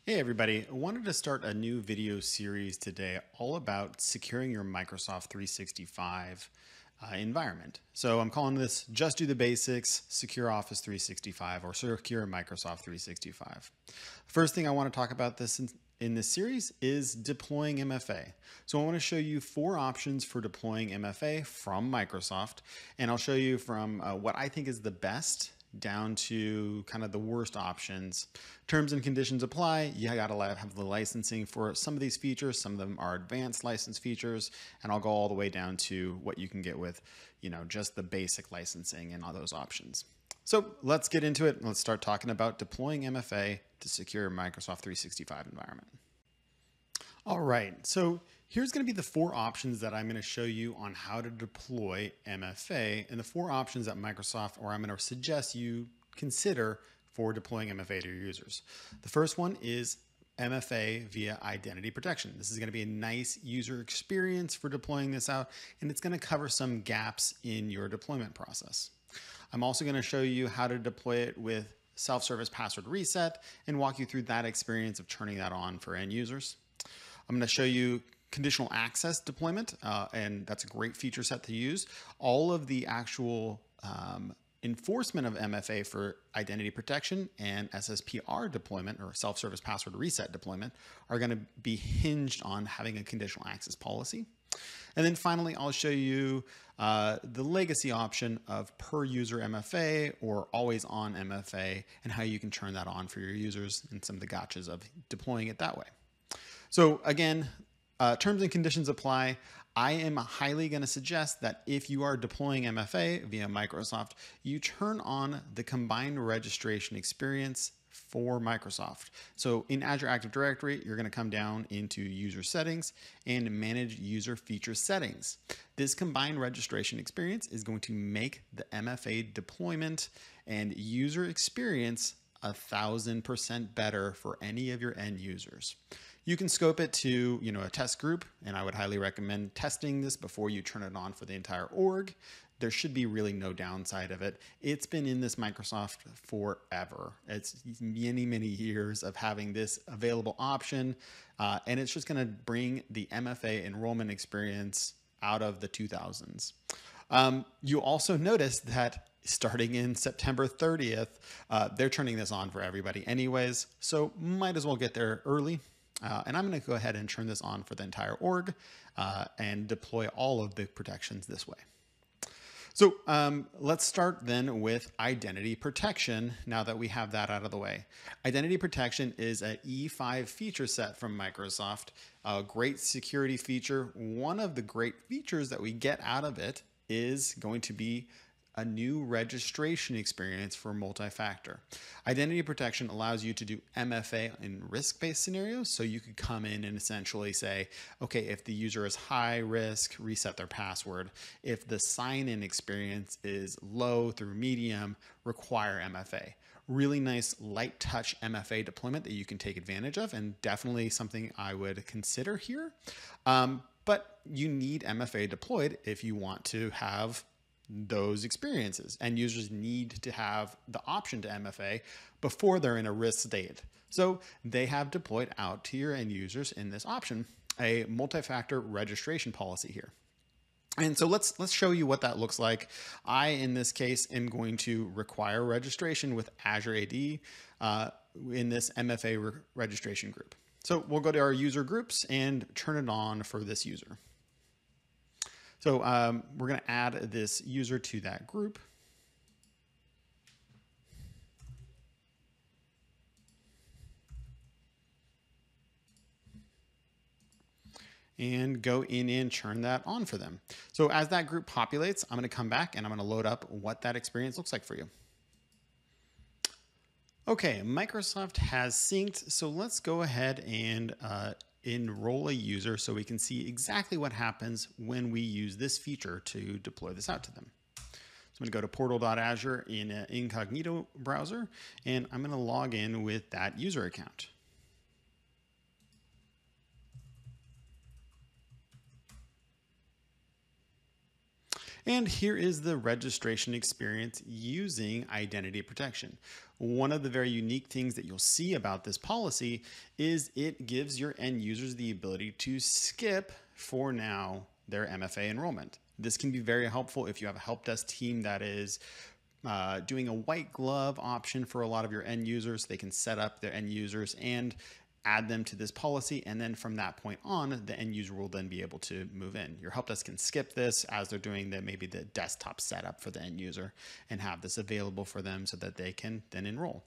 Hey everybody, I wanted to start a new video series today all about securing your Microsoft 365 environment. So I'm calling this Just Do the Basics, Secure Office 365 or Secure Microsoft 365. First thing I want to talk about in this series is deploying MFA. So I want to show you 4 options for deploying MFA from Microsoft, and I'll show you from what I think is the best down to kind of the worst options. Terms and conditions apply. You gotta have the licensing for some of these features. Some of them are advanced license features, and I'll go all the way down to what you can get with, just the basic licensing and all those options. So let's get into it. Let's start talking about deploying MFA to secure Microsoft 365 environment. All right, so here's going to be the 4 options that I'm going to show you on how to deploy MFA, and the 4 options that Microsoft, or I'm going to suggest you consider for deploying MFA to your users. The first one is MFA via identity protection. This is going to be a nice user experience for deploying this out, and it's going to cover some gaps in your deployment process. I'm also going to show you how to deploy it with self-service password reset and walk you through that experience of turning that on for end users. I'm going to show you conditional access deployment, and that's a great feature set to use. All of the actual enforcement of MFA for identity protection and SSPR deployment, or self-service password reset deployment, are going to be hinged on having a conditional access policy. And then finally, I'll show you the legacy option of per user MFA or always on MFA and how you can turn that on for your users and some of the gotchas of deploying it that way. So again, terms and conditions apply. I am highly going to suggest that if you are deploying MFA via Microsoft, you turn on the combined registration experience for Microsoft. So in Azure Active Directory, you're going to come down into user settings and manage user feature settings. This combined registration experience is going to make the MFA deployment and user experience 1,000% better for any of your end users. You can scope it to, a test group, and I would highly recommend testing this before you turn it on for the entire org. There should be really no downside of it. It's been in this Microsoft forever. It's many, many years of having this available option, and it's just going to bring the MFA enrollment experience out of the 2000s. You also notice that starting in September 30th, they're turning this on for everybody anyways, so might as well get there early. And I'm going to go ahead and turn this on for the entire org and deploy all of the protections this way. So let's start then with identity protection now that we have that out of the way. Identity protection is an E5 feature set from Microsoft, a great security feature. One of the great features that we get out of it is going to be a new registration experience for multi-factor. Identity protection allows you to do MFA in risk-based scenarios. So you could come in and essentially say, okay, if the user is high risk, reset their password. If the sign-in experience is low through medium, require MFA. Really nice light touch MFA deployment that you can take advantage of, and definitely something I would consider here. But you need MFA deployed if you want to have those experiences, and users need to have the option to MFA before they're in a risk state. So they have deployed out to your end users in this option a multi-factor registration policy here. And so let's show you what that looks like. I, in this case, am going to require registration with Azure AD in this MFA registration group. So we'll go to our user groups and turn it on for this user. So we're going to add this user to that group. And go in and turn that on for them. So as that group populates, I'm going to come back and I'm going to load up what that experience looks like for you. Okay, Microsoft has synced, so let's go ahead and enroll a user so we can see exactly what happens when we use this feature to deploy this out to them. So I'm going to go to portal.azure in an incognito browser, and I'm going to log in with that user account. And here is the registration experience using identity protection. One of the very unique things that you'll see about this policy is it gives your end users the ability to skip, for now, their MFA enrollment. This can be very helpful if you have a help desk team that is doing a white glove option for a lot of your end users. They can set up their end users and add them to this policy, and then from that point on, the end user will then be able to move in. Your help desk can skip this as they're doing maybe the desktop setup for the end user and have this available for them so that they can then enroll.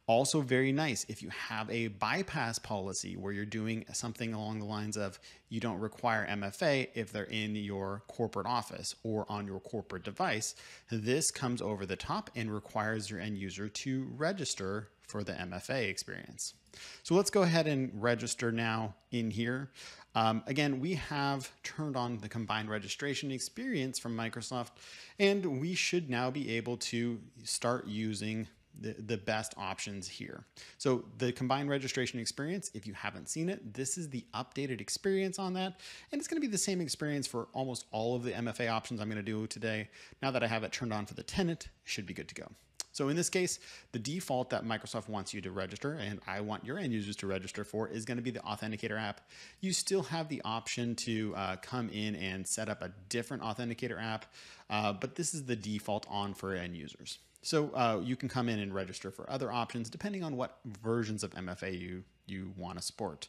Also very nice if you have a bypass policy where you're doing something along the lines of you don't require MFA if they're in your corporate office or on your corporate device. This comes over the top and requires your end user to register for the MFA experience. So let's go ahead and register now in here. Again, we have turned on the combined registration experience from Microsoft, and we should now be able to start using the best options here. So the combined registration experience, if you haven't seen it, this is the updated experience on that. And it's going to be the same experience for almost all of the MFA options I'm going to do today. Now that I have it turned on for the tenant, it should be good to go. So in this case, the default that Microsoft wants you to register, and I want your end users to register for, is going to be the Authenticator app. You still have the option to come in and set up a different Authenticator app, but this is the default on for end users. So you can come in and register for other options depending on what versions of MFA you want to support.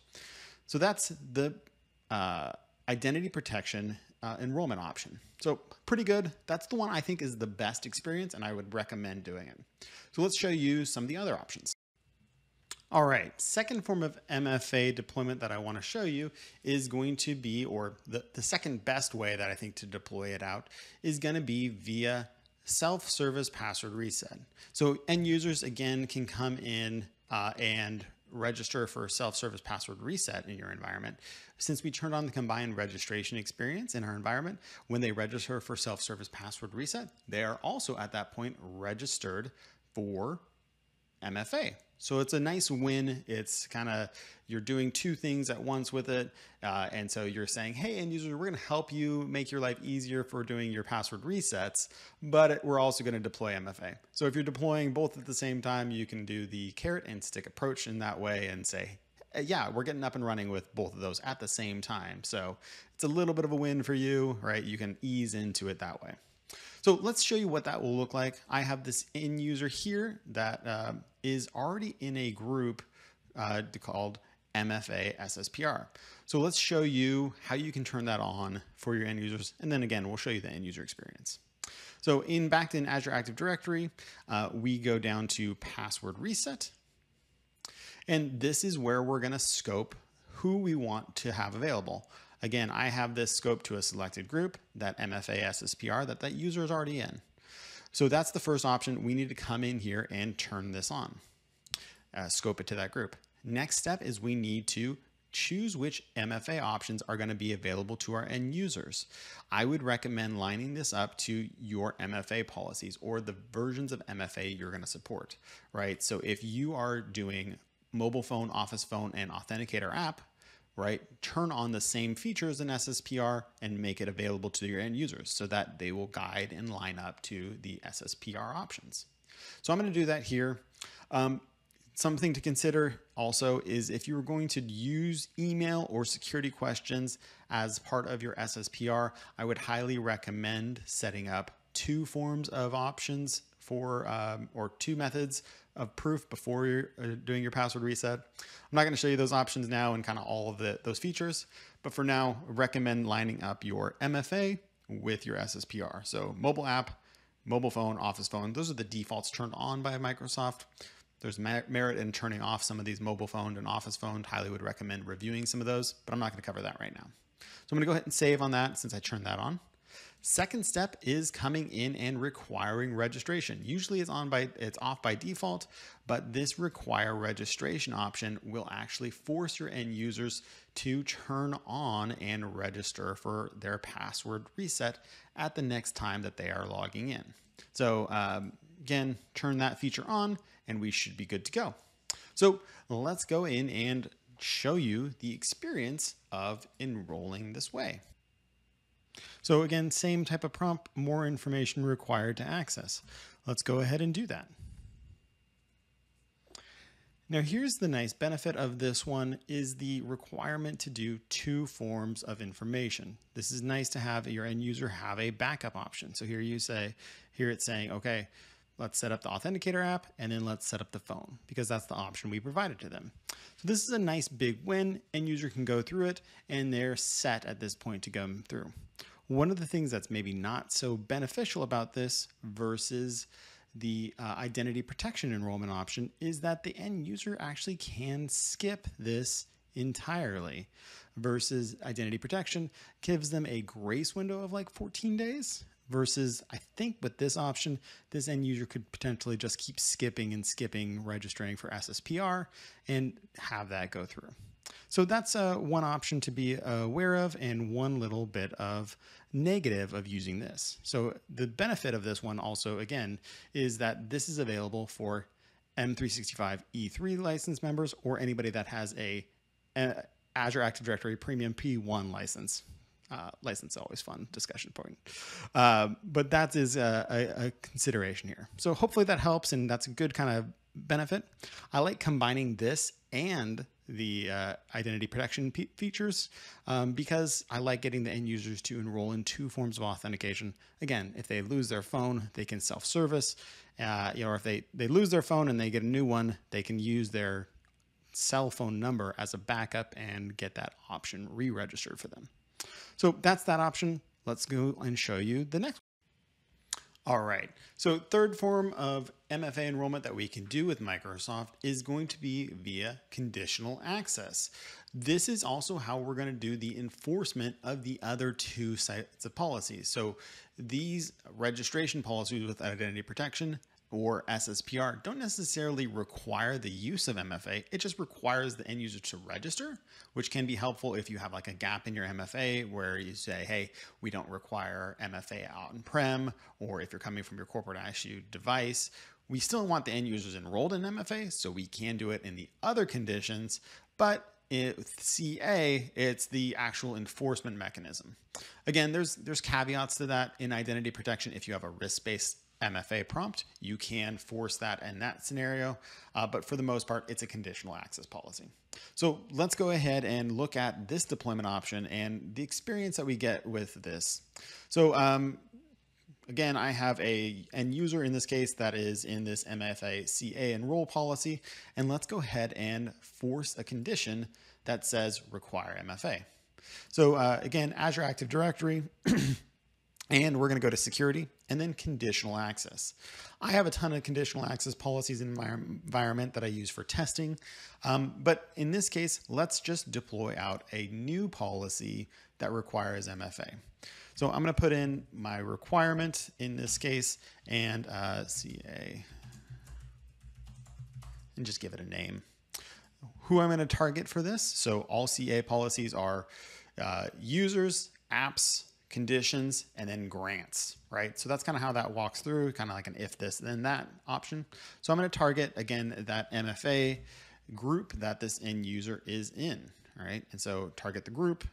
So that's the identity protection enrollment option. So pretty good. That's the one I think is the best experience, and I would recommend doing it. So let's show you some of the other options. All right, second form of MFA deployment that I want to show you is going to be, or the second best way that I think to deploy it out is going to be via self-service password reset. So end users, again, can come in and register for self-service password reset in your environment. Since we turned on the combined registration experience in our environment, when they register for self-service password reset, they are also at that point registered for MFA. So it's a nice win. It's kind of, you're doing two things at once with it. And so you're saying, hey, end users, we're going to help you make your life easier for doing your password resets, but we're also going to deploy MFA. So if you're deploying both at the same time, you can do the carrot and stick approach in that way and say, yeah, we're getting up and running with both of those at the same time. So it's a little bit of a win for you, right? You can ease into it that way. So let's show you what that will look like. I have this end user here that is already in a group called MFA SSPR. So let's show you how you can turn that on for your end users. And then again, we'll show you the end user experience. So back in Azure Active Directory, we go down to password reset. And this is where we're going to scope who we want to have available. Again, I have this scope to a selected group, that MFA SSPR, that user is already in. So that's the first option. We need to come in here and turn this on, scope it to that group. Next step is we need to choose which MFA options are going to be available to our end users. I would recommend lining this up to your MFA policies or the versions of MFA you're going to support, right? So if you are doing mobile phone, office phone, and Authenticator app, right, turn on the same features in SSPR and make it available to your end users so that they will guide and line up to the SSPR options. So I'm going to do that here. Something to consider also is if you were going to use email or security questions as part of your SSPR, I would highly recommend setting up two forms of options for, or two methods of proof before you're doing your password reset. I'm not going to show you those options now and kind of all of those features, but for now, recommend lining up your MFA with your SSPR. So mobile app, mobile phone, office phone, those are the defaults turned on by Microsoft. There's merit in turning off some of these mobile phone and office phone. Highly would recommend reviewing some of those, but I'm not going to cover that right now. So I'm going to go ahead and save on that since I turned that on. Second step is coming in and requiring registration. Usually it's off by default, but this require registration option will actually force your end users to turn on and register for their password reset at the next time that they are logging in. So again, turn that feature on and we should be good to go. So let's go in and show you the experience of enrolling this way. So again, same type of prompt, more information required to access. Let's go ahead and do that. Now here's the nice benefit of this one is the requirement to do two forms of information. This is nice to have your end user have a backup option. So here it's saying, okay, let's set up the authenticator app and then let's set up the phone because that's the option we provided to them. So this is a nice big win. End user can go through it and they're set at this point to go through. One of the things that's maybe not so beneficial about this versus the identity protection enrollment option is that the end user actually can skip this entirely versus identity protection gives them a grace window of like 14 days versus I think with this option, this end user could potentially just keep skipping and skipping registering for SSPR and have that go through. So that's one option to be aware of and one little bit of negative of using this. So the benefit of this one also, again, is that this is available for M365 E3 license members or anybody that has a Azure Active Directory Premium P1 license. License, always fun discussion point. But that is a consideration here. So hopefully that helps and that's a good kind of benefit. I like combining this and the identity protection features because I like getting the end users to enroll in two forms of authentication. Again, if they lose their phone, they can self-service. Or if they lose their phone and they get a new one, they can use their cell phone number as a backup and get that option re-registered for them. So that's that option. Let's go and show you the next one. All right, so third form of MFA enrollment that we can do with Microsoft is going to be via conditional access. This is also how we're going to do the enforcement of the other two sets of policies. So these registration policies with identity protection or SSPR don't necessarily require the use of MFA. It just requires the end user to register, which can be helpful if you have like a gap in your MFA where you say, hey, we don't require MFA out in prem, or if you're coming from your corporate issued device, we still want the end users enrolled in MFA, so we can do it in the other conditions, but with CA, it's the actual enforcement mechanism. Again, there's caveats to that in identity protection. If you have a risk-based MFA prompt, you can force that in that scenario, but for the most part, it's a conditional access policy. So let's go ahead and look at this deployment option and the experience that we get with this. So again, I have a end user in this case that is in this MFA CA enroll policy, and let's go ahead and force a condition that says require MFA. So again, Azure Active Directory, and we're going to go to security and then conditional access. I have a ton of conditional access policies in my environment that I use for testing. But in this case, let's just deploy out a new policy that requires MFA. So I'm going to put in my requirement in this case and CA and just give it a name. Who I'm going to target for this. So all CA policies are users, apps, conditions, and then grants, right? So that's kind of how that walks through, kind of like an if this, then that option. So I'm going to target, again, that MFA group that this end user is in, all right? And so target the group.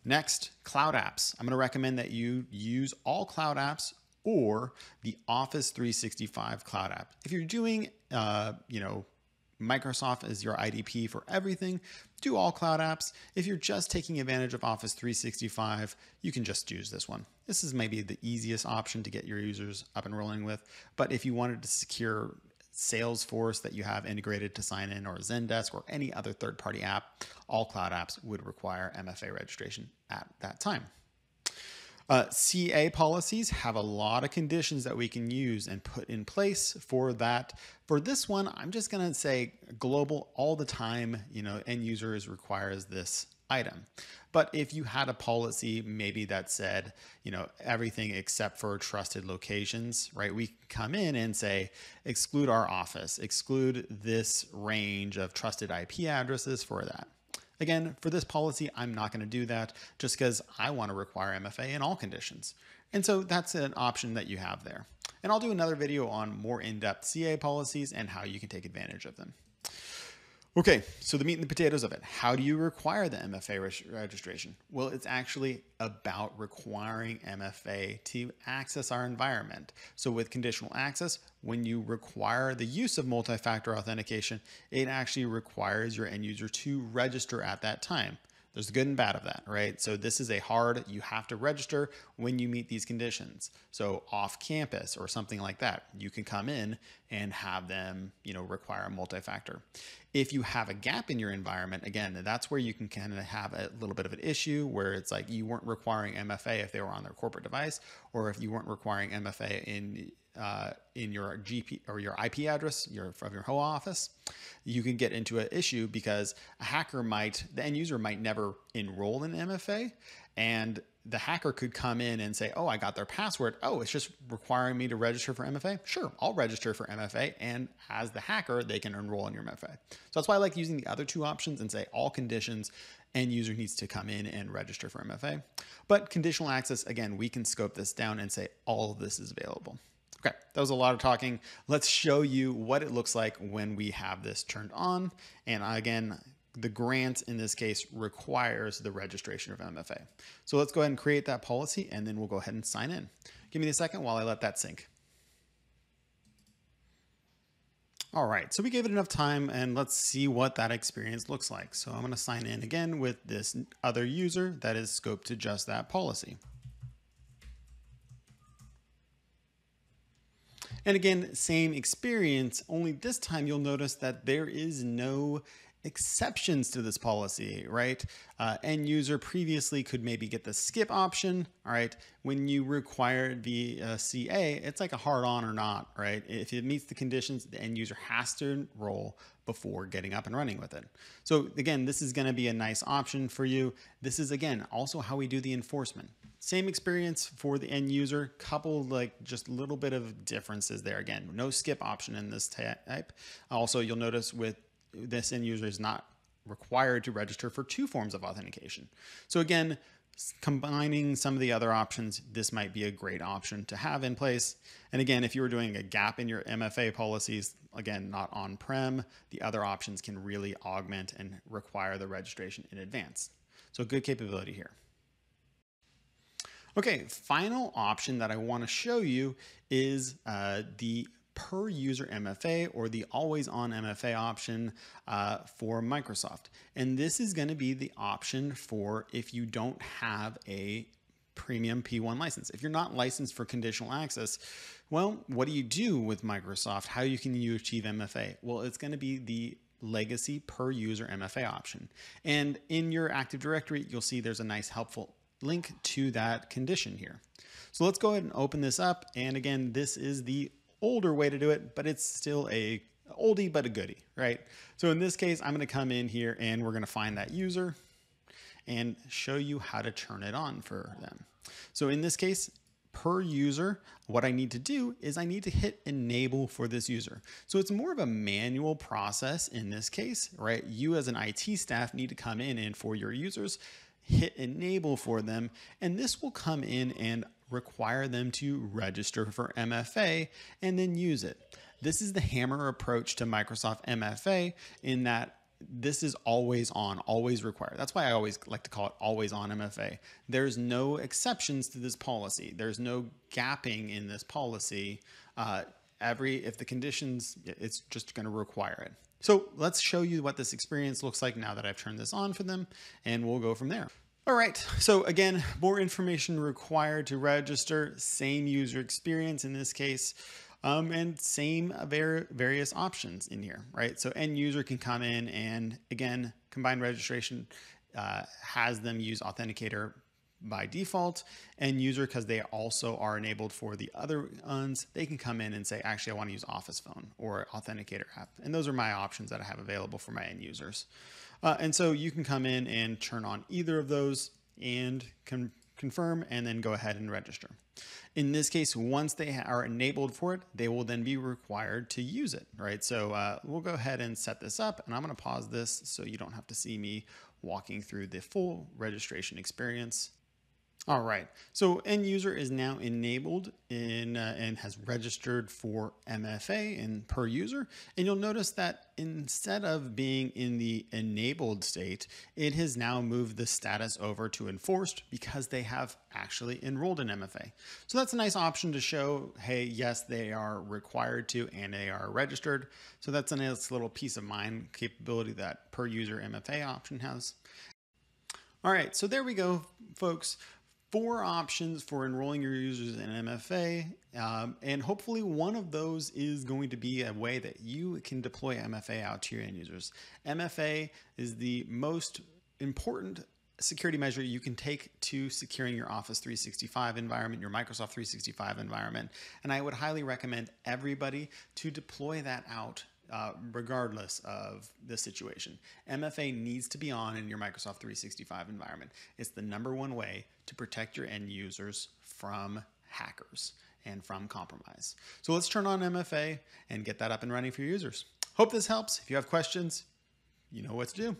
Next, cloud apps. I'm going to recommend that you use all cloud apps or the Office 365 cloud app. If you're doing, Microsoft is your IDP for everything, do all cloud apps. If you're just taking advantage of Office 365, you can just use this one. This is maybe the easiest option to get your users up and rolling with. But if you wanted to secure Salesforce that you have integrated to sign in, or Zendesk, or any other third-party app, all cloud apps would require MFA registration at that time. CA policies have a lot of conditions that we can use and put in place for that. For this one, I'm just going to say global all the time, end users requires this item. But if you had a policy maybe that said, everything except for trusted locations, right? We come in and say, exclude our office, exclude this range of trusted IP addresses for that. Again, for this policy, I'm not going to do that just because I want to require MFA in all conditions. And so that's an option that you have there. And I'll do another video on more in-depth CA policies and how you can take advantage of them. Okay, so the meat and the potatoes of it. How do you require the MFA registration? Well, it's actually about requiring MFA to access our environment. So with conditional access, when you require the use of multi-factor authentication, it actually requires your end user to register at that time. There's the good and bad of that, right? So this is a hard, you have to register when you meet these conditions. So off campus or something like that, you can come in and have them, require a multi-factor. If you have a gap in your environment, again, that's where you can kind of have a little bit of an issue where it's like you weren't requiring MFA if they were on their corporate device, or if you weren't requiring MFA in your GP or your IP address from your home office, you can get into an issue because the end user might never enroll in MFA, and the hacker could come in and say, oh, I got their password. Oh, it's just requiring me to register for MFA. Sure, I'll register for MFA. And as the hacker, they can enroll in your MFA. So that's why I like using the other two options and say all conditions, end user needs to come in and register for MFA. But conditional access, again, we can scope this down and say all of this is available. Okay, that was a lot of talking. Let's show you what it looks like when we have this turned on. And again, the grant in this case requires the registration of MFA. So let's go ahead and create that policy, and then we'll go ahead and sign in. Give me a second while I let that sync. All right, so we gave it enough time, and let's see what that experience looks like. So I'm going to sign in again with this other user that is scoped to just that policy. And again, same experience, only this time you'll notice that there is no exceptions to this policy, right? End user previously could maybe get the skip option, all right? When you require the CA, it's like a hard on or not, right? If it meets the conditions, the end user has to enroll before getting up and running with it. So again, this is gonna be a nice option for you. This is, again, also how we do the enforcement. Same experience for the end user, couple like just a little bit of differences there. Again, no skip option in this type. Also, you'll notice with this end user is not required to register for two forms of authentication. So again, combining some of the other options, this might be a great option to have in place. And again, if you were doing a gap in your MFA policies, again, not on-prem, the other options can really augment and require the registration in advance. So good capability here. Okay, final option that I want to show you is the per user MFA or the always on MFA option for Microsoft. And this is going to be the option for if you don't have a premium P1 license. If you're not licensed for conditional access, well, what do you do with Microsoft? How can you achieve MFA? Well, it's going to be the legacy per user MFA option. And in your Active Directory, you'll see there's a nice helpful link to that condition here. So let's go ahead and open this up. And again, this is the older way to do it, but it's still a oldie but a goodie, right? So in this case, I'm going to come in here and we're going to find that user and show you how to turn it on for them. So in this case, per user, what I need to do is I need to hit enable for this user. So it's more of a manual process in this case, right? You as an IT staff need to come in and for your users, hit enable for them, and this will come in and require them to register for MFA and then use it. This is the hammer approach to Microsoft MFA in that this is always on, always required. That's why I always like to call it always on MFA. There's no exceptions to this policy. There's no gapping in this policy. If the conditions, it's just going to require it. So let's show you what this experience looks like now that I've turned this on for them, and we'll go from there. All right, so again, more information required to register, same user experience in this case, and same various options in here, right? So end user can come in and again, combined registration has them use Authenticator by default, and user, because they also are enabled for the other ones, they can come in and say, actually, I want to use Office Phone or Authenticator app. And those are my options that I have available for my end users. And so you can come in and turn on either of those and confirm and then go ahead and register. In this case, once they are enabled for it, they will then be required to use it, right? So we'll go ahead and set this up, and I'm going to pause this so you don't have to see me walking through the full registration experience. All right, so end user is now enabled in and has registered for MFA and per user. And you'll notice that instead of being in the enabled state, it has now moved the status over to enforced because they have actually enrolled in MFA. So that's a nice option to show, hey, yes, they are required to and they are registered. So that's a nice little peace of mind capability that per user MFA option has. All right, so there we go, folks. 4 options for enrolling your users in MFA, and hopefully one of those is going to be a way that you can deploy MFA out to your end users. MFA is the most important security measure you can take to securing your Office 365 environment, your Microsoft 365 environment, and I would highly recommend everybody to deploy that out regardless of the situation. MFA needs to be on in your Microsoft 365 environment. It's the #1 way to protect your end users from hackers and from compromise. So let's turn on MFA and get that up and running for your users. Hope this helps. If you have questions, you know what to do.